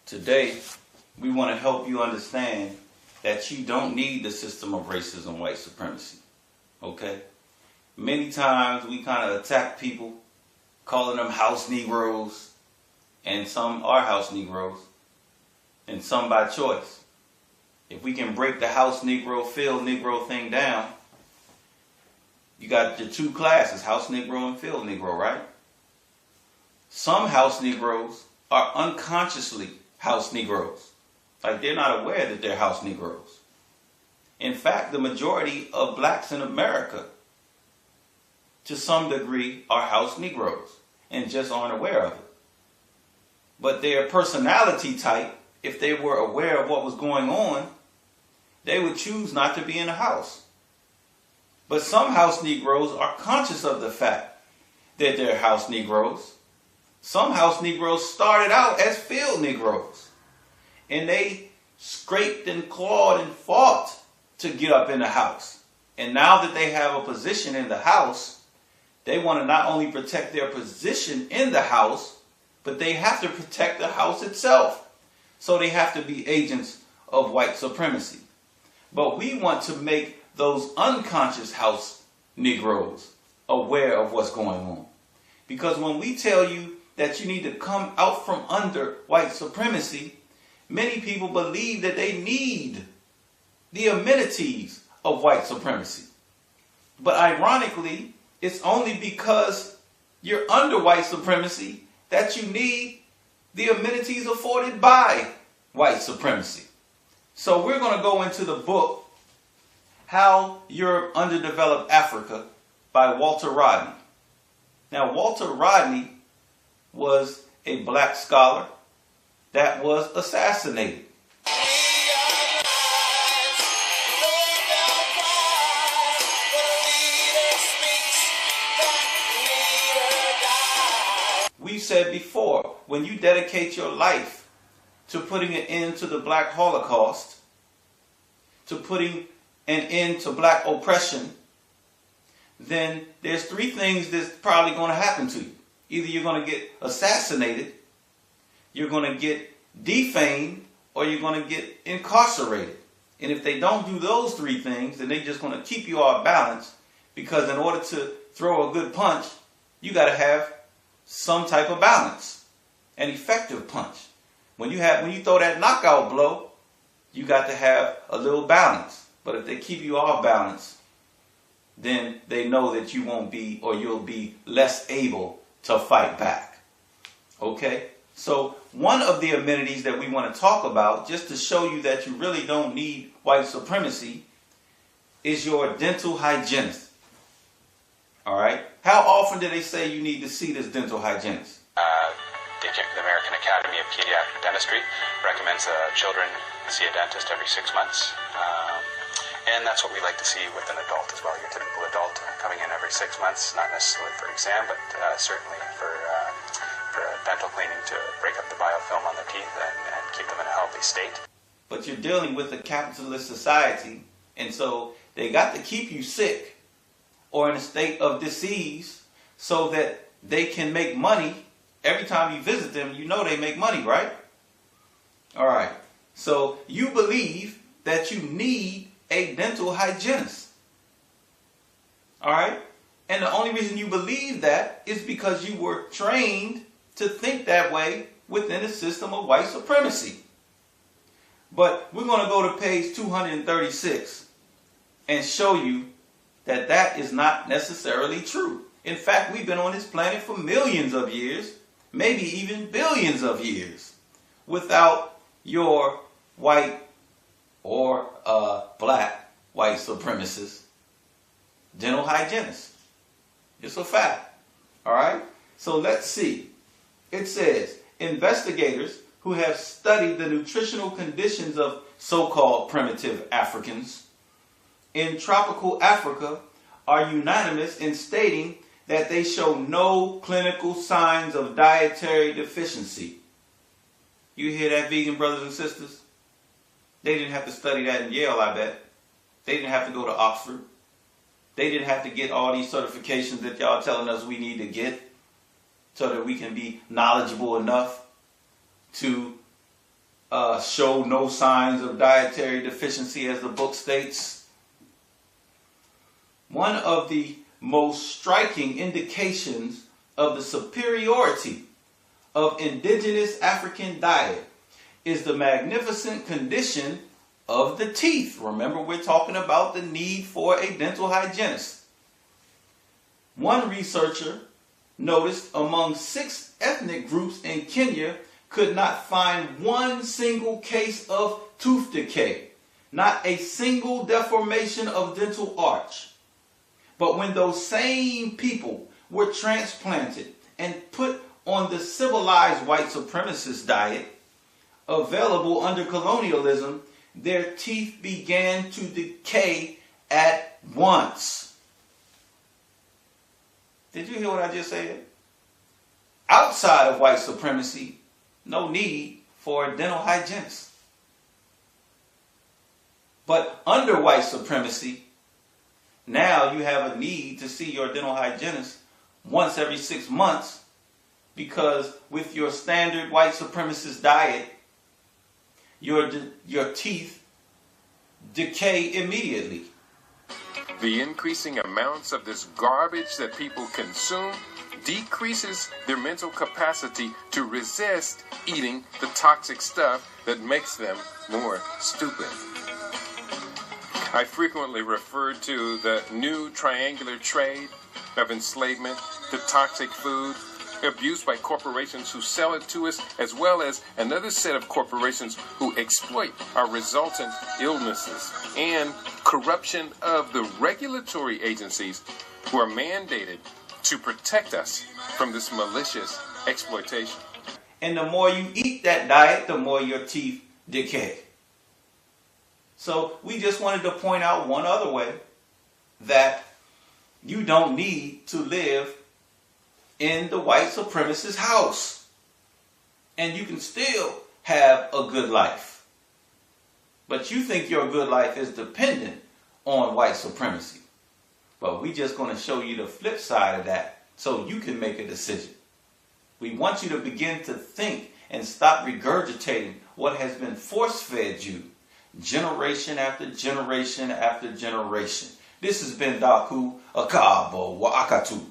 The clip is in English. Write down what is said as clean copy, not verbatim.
Today, we want to help you understand that you don't need the system of racism, white supremacy. Okay? Many times we kind of attack people, calling them house Negroes, and some are house Negroes, and some by choice. If we can break the house Negro, field Negro thing down, you got your two classes, house Negro and field Negro, right? Some house Negroes are unconsciously house Negroes. Like they're not aware that they're house Negroes. In fact, the majority of blacks in America, to some degree, are house Negroes and just aren't aware of it. But their personality type, if they were aware of what was going on, they would choose not to be in the house. But some house Negroes are conscious of the fact that they're house Negroes. Some house Negroes started out as field Negroes, and they scraped and clawed and fought to get up in the house. And now that they have a position in the house, they want to not only protect their position in the house, but they have to protect the house itself. So they have to be agents of white supremacy. But we want to make those unconscious house Negroes aware of what's going on. Because when we tell you that you need to come out from under white supremacy, many people believe that they need the amenities of white supremacy. But ironically, it's only because you're under white supremacy that you need the amenities afforded by white supremacy. So we're going to go into the book, Youre Underdeveloped Africa by Walter Rodney. Now, Walter Rodney was a black scholar that was assassinated. We've said before, when you dedicate your life to putting an end to the black Holocaust, to putting an end to black oppression, then there's three things that's probably going to happen to you. Either you're going to get assassinated, you're going to get defamed, or you're going to get incarcerated. And if they don't do those three things, then they're just going to keep you off balance, because in order to throw a good punch, you got to have some type of balance, an effective punch. When you throw that knockout blow, you got to have a little balance. But if they keep you off balance, then they know that you won't be, or you'll be less able to fight back. Okay? So one of the amenities that we want to talk about, just to show you that you really don't need white supremacy, is your dental hygienist. All right? How often do they say you need to see this dental hygienist? The American Academy of Pediatric Dentistry recommends children see a dentist every 6 months. And that's what we like to see with an adult as well. Your typical adult coming in every 6 months, not necessarily for exam, but certainly for dental cleaning to break up the biofilm on their teeth and keep them in a healthy state. But you're dealing with a capitalist society, and so they got to keep you sick or in a state of disease so that they can make money. Every time you visit them, you know they make money, right? All right. So you believe that you need a dental hygienist. All right? And the only reason you believe that is because you were trained to think that way within a system of white supremacy. But we're going to go to page 236 and show you that that is not necessarily true. In fact, we've been on this planet for millions of years, maybe even billions of years, without your white or black white supremacist dental hygienist. It's a fact. All right? So let's see. It says, investigators who have studied the nutritional conditions of so-called primitive Africans in tropical Africa are unanimous in stating that they show no clinical signs of dietary deficiency. You hear that, vegan brothers and sisters? They didn't have to study that in Yale, I bet. They didn't have to go to Oxford. They didn't have to get all these certifications that y'all telling us we need to get so that we can be knowledgeable enough to show no signs of dietary deficiency, as the book states. One of the most striking indications of the superiority of indigenous African diet is the magnificent condition of the teeth. Remember, we're talking about the need for a dental hygienist. One researcher noticed among 6 ethnic groups in Kenya could not find one single case of tooth decay, not a single deformation of dental arch. But when those same people were transplanted and put on the civilized white supremacist diet available under colonialism, their teeth began to decay at once. Did you hear what I just said? Outside of white supremacy, no need for a dental hygienist. But under white supremacy, now you have a need to see your dental hygienist once every 6 months, because with your standard white supremacist diet, your teeth decay immediately. The increasing amounts of this garbage that people consume decreases their mental capacity to resist eating the toxic stuff that makes them more stupid. I frequently refer to the new triangular trade of enslavement, the toxic food, abused by corporations who sell it to us, as well as another set of corporations who exploit our resultant illnesses, and corruption of the regulatory agencies who are mandated to protect us from this malicious exploitation. And the more you eat that diet, the more your teeth decay. So we just wanted to point out one other way that you don't need to live in the white supremacist house, and you can still have a good life. But you think your good life is dependent on white supremacy. But we just going to show you the flip side of that so you can make a decision. We want you to begin to think and stop regurgitating what has been force-fed you generation after generation after generation. This has been Daku Akabo Waakatu.